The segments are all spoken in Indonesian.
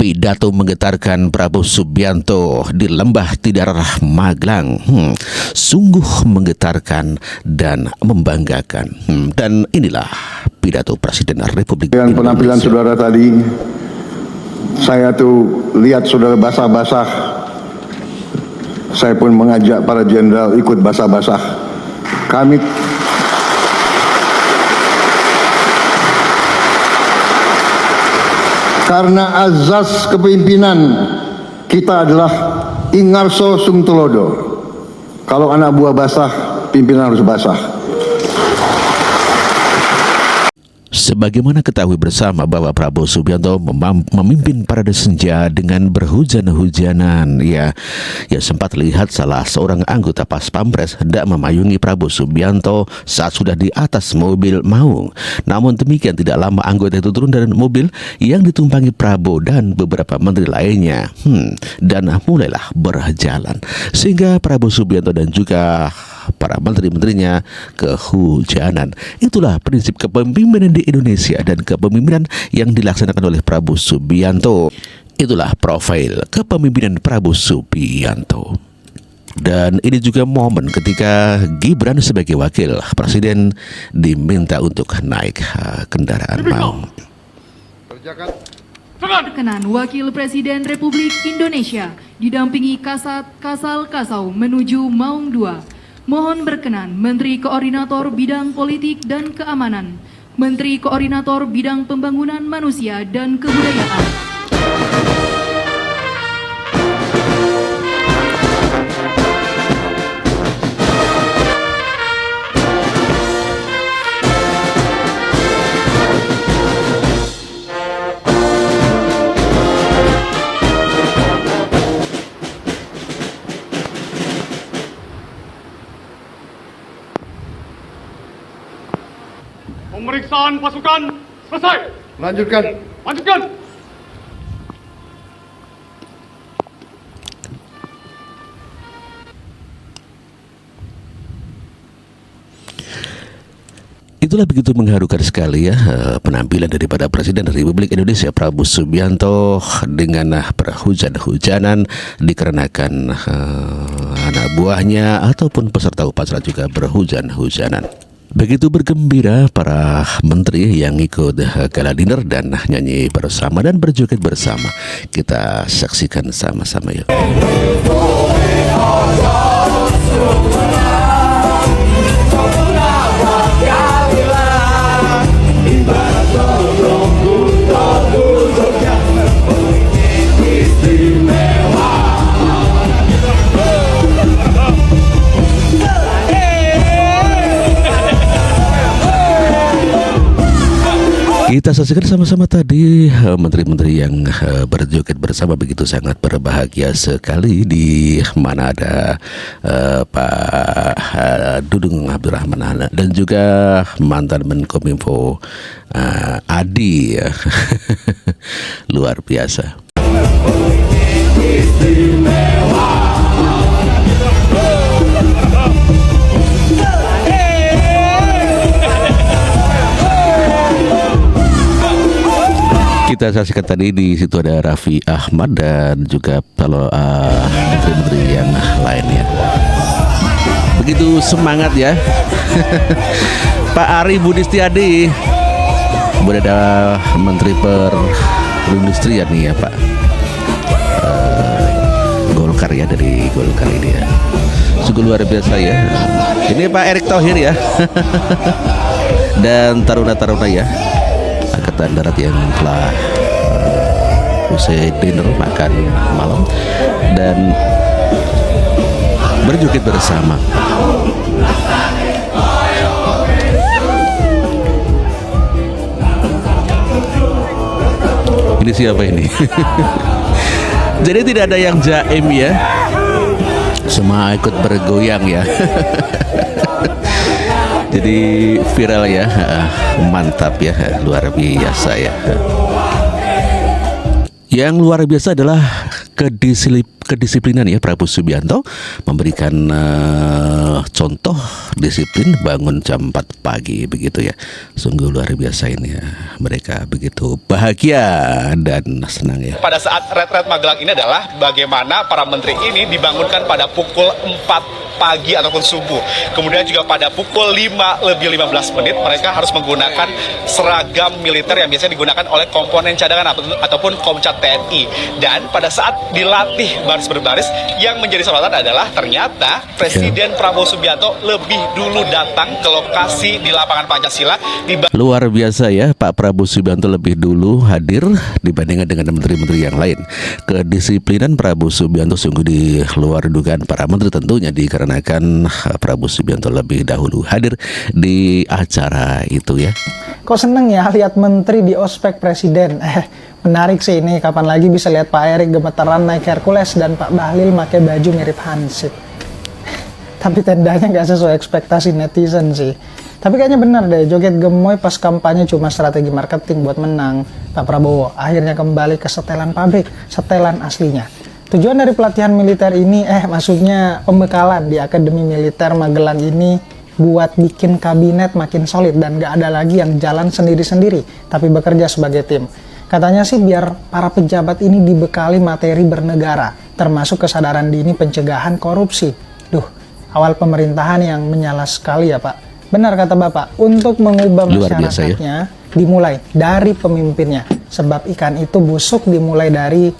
Pidato menggetarkan Prabowo Subianto di Lembah Tidar Magelang. Sungguh menggetarkan dan membanggakan. Dan inilah pidato Presiden Republik Dengan Indonesia. penampilan saudara tadi, saya tuh lihat saudara basah-basah. Saya pun mengajak para jenderal ikut basah-basah. Karena azas kepemimpinan kita adalah ingarso sung tulodo. Kalau anak buah basah, pimpinan harus basah. Sebagaimana ketahui bersama bahwa Prabowo Subianto memimpin parade senja dengan berhujan-hujanan, ya sempat lihat salah seorang anggota Pas Pampres hendak memayungi Prabowo Subianto saat sudah di atas mobil maung. Namun demikian tidak lama anggota itu turun dari mobil yang ditumpangi Prabowo dan beberapa menteri lainnya, dan mulailah berjalan sehingga Prabowo Subianto dan juga para menteri-menterinya kehujanan. Itulah prinsip kepemimpinan di Indonesia dan kepemimpinan yang dilaksanakan oleh Prabowo Subianto. Itulah profil kepemimpinan Prabowo Subianto. Dan ini juga momen ketika Gibran sebagai wakil presiden diminta untuk naik kendaraan maung. Perkenan Wakil Presiden Republik Indonesia didampingi Kasal Kasau menuju Maung 2. Mohon berkenan Menteri Koordinator Bidang Politik dan Keamanan, Menteri Koordinator Bidang Pembangunan Manusia dan Kebudayaan. Pemeriksaan pasukan selesai. Lanjutkan. Itulah begitu mengharukan sekali ya penampilan daripada Presiden Republik Indonesia Prabowo Subianto dengan berhujan-hujanan dikarenakan anak buahnya ataupun peserta upacara juga berhujan-hujanan. Begitu bergembira para menteri yang ikut gala dinner dan nyanyi bersama dan berjoget bersama. Kita saksikan sama-sama yuk. Kita saksikan sama-sama tadi menteri-menteri yang berjoget bersama begitu sangat berbahagia sekali di mana ada Pak Dudung Abdurrahman dan juga mantan Menkominfo Adi. Luar biasa. Kita saksikan tadi di situ ada Raffi Ahmad dan juga kalau menteri-menteri yang lainnya. Begitu semangat ya. Pak Ari Budi Setiadi, ada Menteri Perindustrian nih ya Pak. Golkar ya, dari Golkar ini ya. Sungguh luar biasa ya. Ini Pak Erick Thohir ya. Dan taruna-taruna ya. Angkatan Darat yang telah usai dinner makan malam dan berjoget bersama. Ini siapa ini? Jadi tidak ada yang jaim ya, semua ikut bergoyang ya. Jadi viral ya, mantap ya, luar biasa ya. Yang luar biasa adalah kedisiplinan ya Prabowo Subianto memberikan contoh disiplin bangun jam 4 pagi begitu ya. Sungguh luar biasa ini ya. Mereka begitu bahagia dan senang ya. Pada saat retret Magelang ini adalah bagaimana para menteri ini dibangunkan pada pukul 4 pagi ataupun subuh. Kemudian juga pada pukul 5:15 mereka harus menggunakan seragam militer yang biasanya digunakan oleh komponen cadangan ataupun Komcat TNI. Dan pada saat dilatih baris berbaris, yang menjadi sorotan adalah ternyata Presiden Prabowo Subianto lebih dulu datang ke lokasi di lapangan Pancasila. Luar biasa ya, Pak Prabowo Subianto lebih dulu hadir dibandingkan dengan menteri-menteri yang lain. Kedisiplinan Prabowo Subianto sungguh di luar dugaan para menteri, tentunya dikarenakan Prabowo Subianto lebih dahulu hadir di acara itu ya. Kok seneng ya lihat menteri di ospek presiden? Menarik sih ini, kapan lagi bisa lihat Pak Erik gemeteran naik Hercules dan Pak Bahlil pakai baju mirip Hansip. Tapi tendanya nggak sesuai ekspektasi netizen sih. Tapi kayaknya benar deh, joget gemoy pas kampanye cuma strategi marketing buat menang. Pak Prabowo akhirnya kembali ke setelan pabrik, setelan aslinya. Tujuan dari pelatihan militer ini, maksudnya pembekalan di Akademi Militer Magelang ini buat bikin kabinet makin solid dan gak ada lagi yang jalan sendiri-sendiri, tapi bekerja sebagai tim. Katanya sih biar para pejabat ini dibekali materi bernegara, termasuk kesadaran dini pencegahan korupsi. Duh, awal pemerintahan yang menyala sekali ya Pak. Benar kata Bapak, untuk mengubah masyarakatnya dimulai dari pemimpinnya. Sebab ikan itu busuk dimulai dari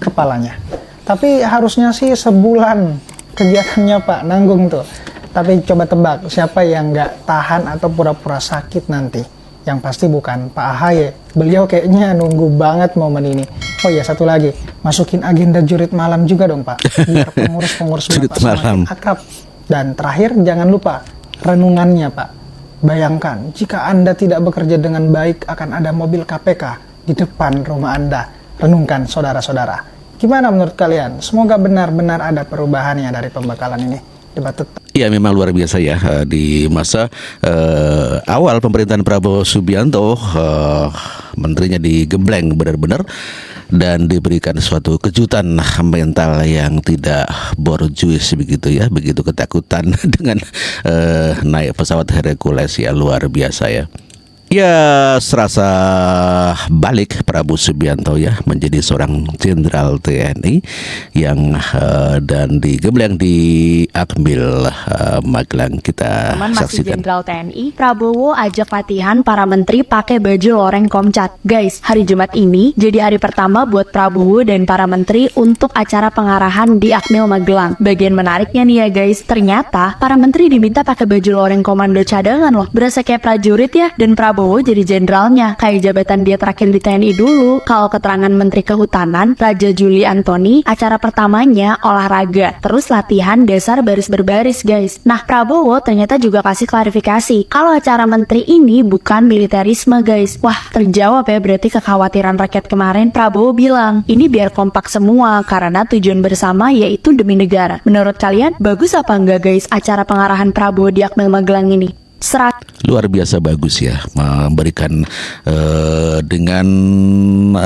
kepalanya. Tapi harusnya sih sebulan kegiatannya Pak, nanggung tuh. Tapi coba tebak, siapa yang nggak tahan atau pura-pura sakit nanti? Yang pasti bukan Pak AHY. Beliau kayaknya nunggu banget momen ini. Oh iya, satu lagi, masukin agenda jurit malam juga dong Pak. Biar pengurus-pengurus Bapak semakin akrab. Dan terakhir, jangan lupa renungannya Pak. Bayangkan, jika Anda tidak bekerja dengan baik, akan ada mobil KPK di depan rumah Anda. Renungkan saudara-saudara. Gimana menurut kalian? Semoga benar-benar ada perubahannya dari pembekalan ini. Debat Ya memang luar biasa ya, di masa awal pemerintahan Prabowo Subianto, menterinya digembleng benar-benar dan diberikan suatu kejutan mental yang tidak borjuis begitu ya, begitu ketakutan dengan naik pesawat Hercules ya, luar biasa ya. Ya serasa balik Prabowo Subianto ya menjadi seorang jenderal TNI yang dan digembleng di Akmil Magelang. Kita masih saksikan. Jenderal TNI, Prabowo ajak latihan para menteri pakai baju loreng Komcat. Guys, hari Jumat ini jadi hari pertama buat Prabowo dan para menteri untuk acara pengarahan di Akmil Magelang. Bagian menariknya nih ya guys, ternyata para menteri diminta pakai baju loreng komando cadangan loh. Berasa kayak prajurit ya, dan Prabowo jadi jenderalnya, kayak jabatan dia terakhir di TNI dulu. Kalau keterangan Menteri Kehutanan, Raja Juli Antoni, acara pertamanya olahraga, terus latihan dasar baris berbaris guys. Nah, Prabowo ternyata juga kasih klarifikasi, kalau acara menteri ini bukan militerisme guys. Wah, terjawab ya berarti kekhawatiran rakyat kemarin. Prabowo bilang, ini biar kompak semua, karena tujuan bersama yaitu demi negara. Menurut kalian, bagus apa enggak guys acara pengarahan Prabowo di Akmil Magelang ini? Luar biasa bagus ya, memberikan dengan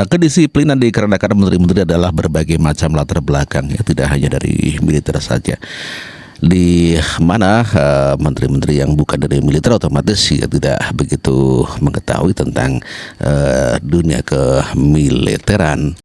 kedisiplinan dikarenakan menteri-menteri adalah berbagai macam latar belakang ya, tidak hanya dari militer saja. Di mana menteri-menteri yang bukan dari militer otomatis ya tidak begitu mengetahui tentang dunia kemiliteran.